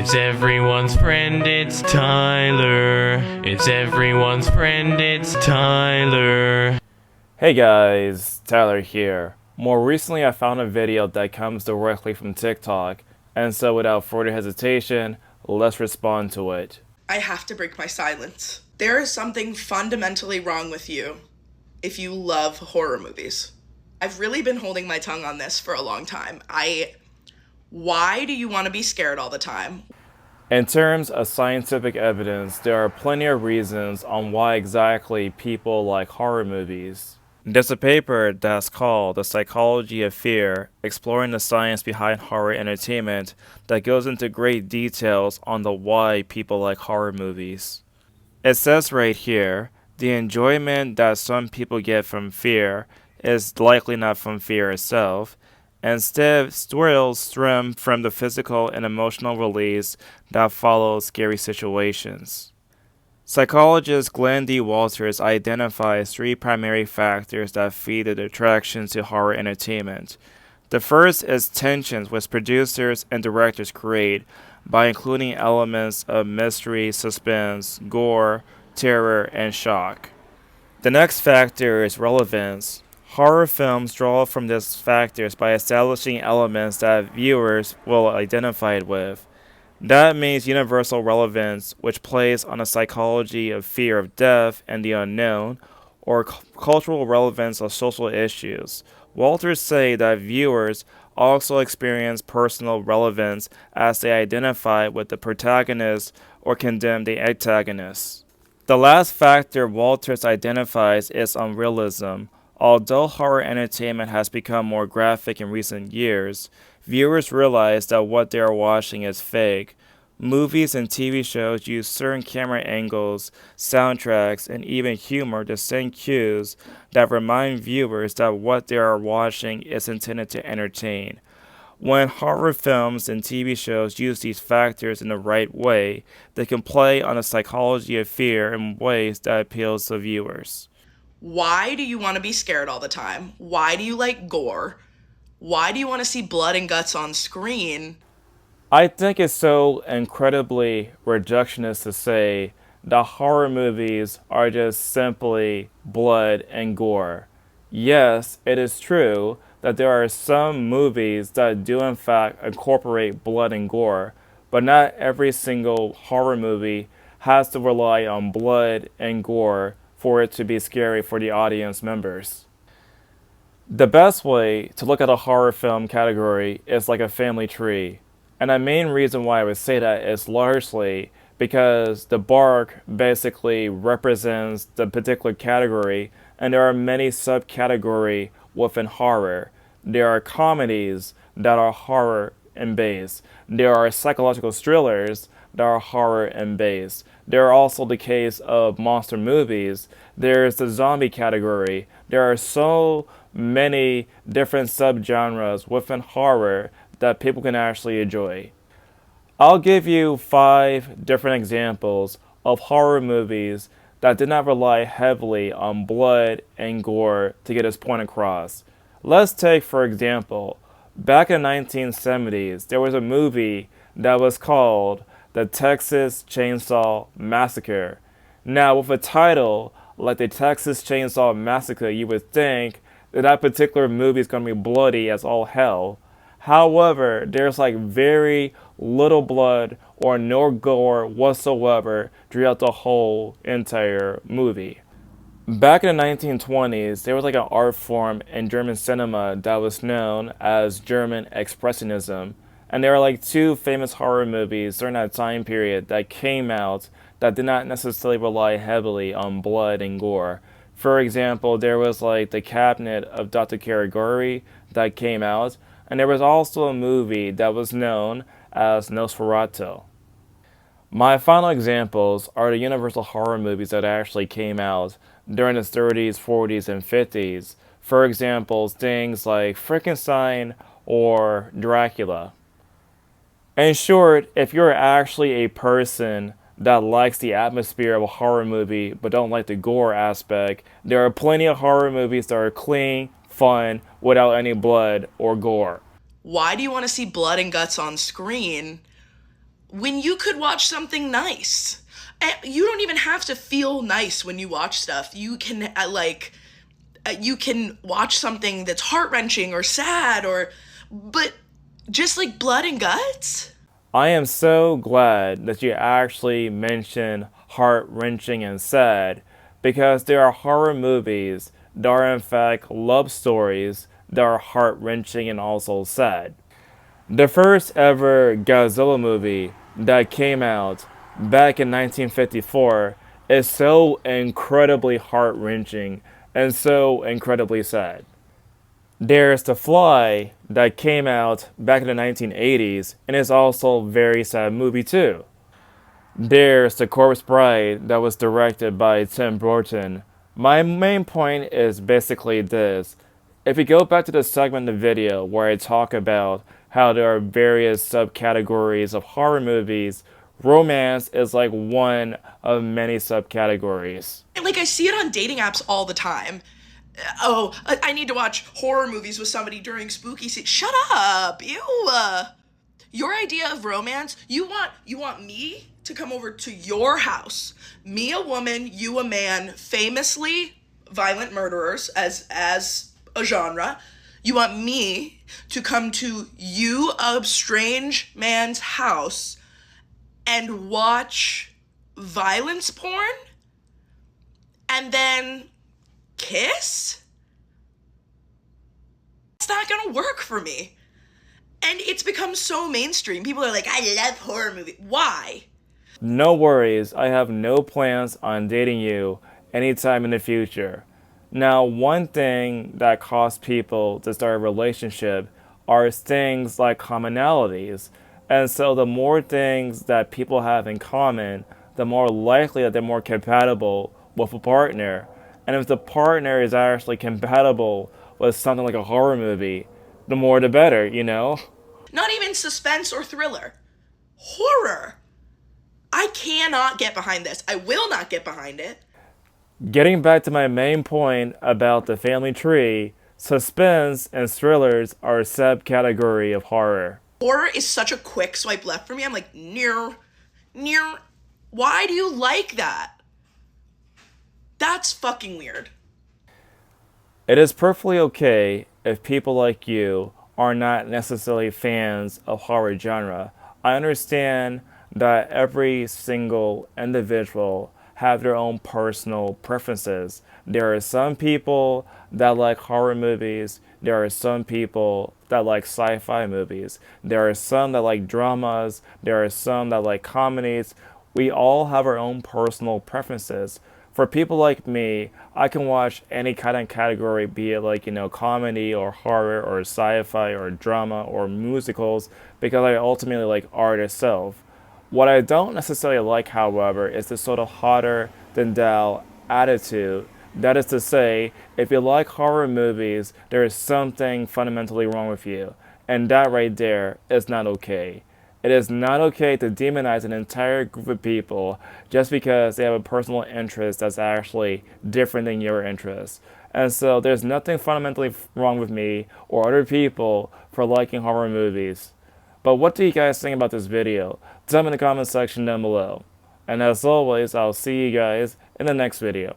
It's everyone's friend, it's Tyler. It's everyone's friend, it's Tyler. Hey guys, Tyler here. More recently I found a video that comes directly from TikTok, and so without further hesitation, let's respond to it. I have to break my silence. There is something fundamentally wrong with you if you love horror movies. I've really been holding my tongue on this for a long time. Why do you want to be scared all the time? In terms of scientific evidence, there are plenty of reasons on why exactly people like horror movies. There's a paper that's called The Psychology of Fear, exploring the science behind horror entertainment, that goes into great details on the why people like horror movies. It says right here, the enjoyment that some people get from fear is likely not from fear itself. Instead, thrills stem from the physical and emotional release that follows scary situations. Psychologist Glenn D. Walters identifies three primary factors that feed the attraction to horror entertainment. The first is tensions which producers and directors create by including elements of mystery, suspense, gore, terror, and shock. The next factor is relevance. Horror films draw from these factors by establishing elements that viewers will identify with. That means universal relevance, which plays on the psychology of fear of death and the unknown, or cultural relevance of social issues. Walters say that viewers also experience personal relevance as they identify with the protagonist or condemn the antagonist. The last factor Walters identifies is unrealism. Although horror entertainment has become more graphic in recent years, viewers realize that what they are watching is fake. Movies and TV shows use certain camera angles, soundtracks, and even humor to send cues that remind viewers that what they are watching is intended to entertain. When horror films and TV shows use these factors in the right way, they can play on the psychology of fear in ways that appeals to viewers. Why do you want to be scared all the time? Why do you like gore? Why do you want to see blood and guts on screen? I think it's so incredibly reductionist to say that horror movies are just simply blood and gore. Yes, it is true that there are some movies that do in fact incorporate blood and gore, but not every single horror movie has to rely on blood and gore for it to be scary for the audience members. The best way to look at a horror film category is like a family tree. And the main reason why I would say that is largely because the bark basically represents the particular category, and there are many subcategories within horror. There are comedies that are horror and base. There are psychological thrillers that are horror and base. There are also the case of monster movies. There's the zombie category. There are so many different subgenres within horror that people can actually enjoy. I'll give you 5 different examples of horror movies that did not rely heavily on blood and gore to get its point across. Let's take, for example, back in the 1970s, there was a movie that was called The Texas Chainsaw Massacre. Now, with a title like The Texas Chainsaw Massacre, you would think that that particular movie is going to be bloody as all hell. However, there's like very little blood or no gore whatsoever throughout the whole entire movie. Back in the 1920s, there was like an art form in German cinema that was known as German Expressionism. And there are like 2 famous horror movies during that time period that came out that did not necessarily rely heavily on blood and gore. For example, there was like The Cabinet of Dr. Caligari that came out, and there was also a movie that was known as Nosferatu. My final examples are the Universal horror movies that actually came out during the 30s, 40s, and 50s. For example, things like Frankenstein or Dracula. In short, if you're actually a person that likes the atmosphere of a horror movie but don't like the gore aspect, there are plenty of horror movies that are clean, fun, without any blood or gore. Why do you want to see blood and guts on screen? when you could watch something nice. And you don't even have to feel nice when you watch stuff. You can you can watch something that's heart-wrenching or sad but just like blood and guts. I am so glad that you actually mentioned heart-wrenching and sad, because there are horror movies that are in fact love stories that are heart-wrenching and also sad. The first ever Godzilla movie that came out back in 1954 is so incredibly heart-wrenching and so incredibly sad. There's The Fly that came out back in the 1980s and is also a very sad movie too. There's The Corpse Bride that was directed by Tim Burton. My main point is basically this. If you go back to the segment of the video where I talk about how there are various subcategories of horror movies, romance is like one of many subcategories. Like, I see it on dating apps all the time. Oh, I need to watch horror movies with somebody during spooky season. Shut up! Ew. Your idea of romance, you want me to come over to your house, me a woman, you a man, famously violent murderers as a genre. You want me to come to you, a strange man's house, and watch violence porn? And then kiss? It's not gonna work for me. And it's become so mainstream. People are like, I love horror movies. Why? No worries, I have no plans on dating you anytime in the future. Now, one thing that causes people to start a relationship are things like commonalities. And so the more things that people have in common, the more likely that they're more compatible with a partner. And if the partner is actually compatible with something like a horror movie, the more the better, you know? Not even suspense or thriller. Horror. I cannot get behind this. I will not get behind it. Getting back to my main point about the family tree, suspense and thrillers are a subcategory of horror. Horror is such a quick swipe left for me. I'm like, near. Why do you like that? That's fucking weird. It is perfectly okay if people like you are not necessarily fans of horror genre. I understand that every single individual have their own personal preferences. There are some people that like horror movies. There are some people that like sci-fi movies. There are some that like dramas. There are some that like comedies. We all have our own personal preferences. For people like me, I can watch any kind of category, be it like, comedy or horror or sci-fi or drama or musicals, because I ultimately like art itself. What I don't necessarily like, however, is the sort of hotter than thou attitude. That is to say, if you like horror movies, there is something fundamentally wrong with you. And that right there is not okay. It is not okay to demonize an entire group of people just because they have a personal interest that's actually different than your interest. And so there's nothing fundamentally wrong with me or other people for liking horror movies. But what do you guys think about this video? Tell me in the comment section down below. And as always, I'll see you guys in the next video.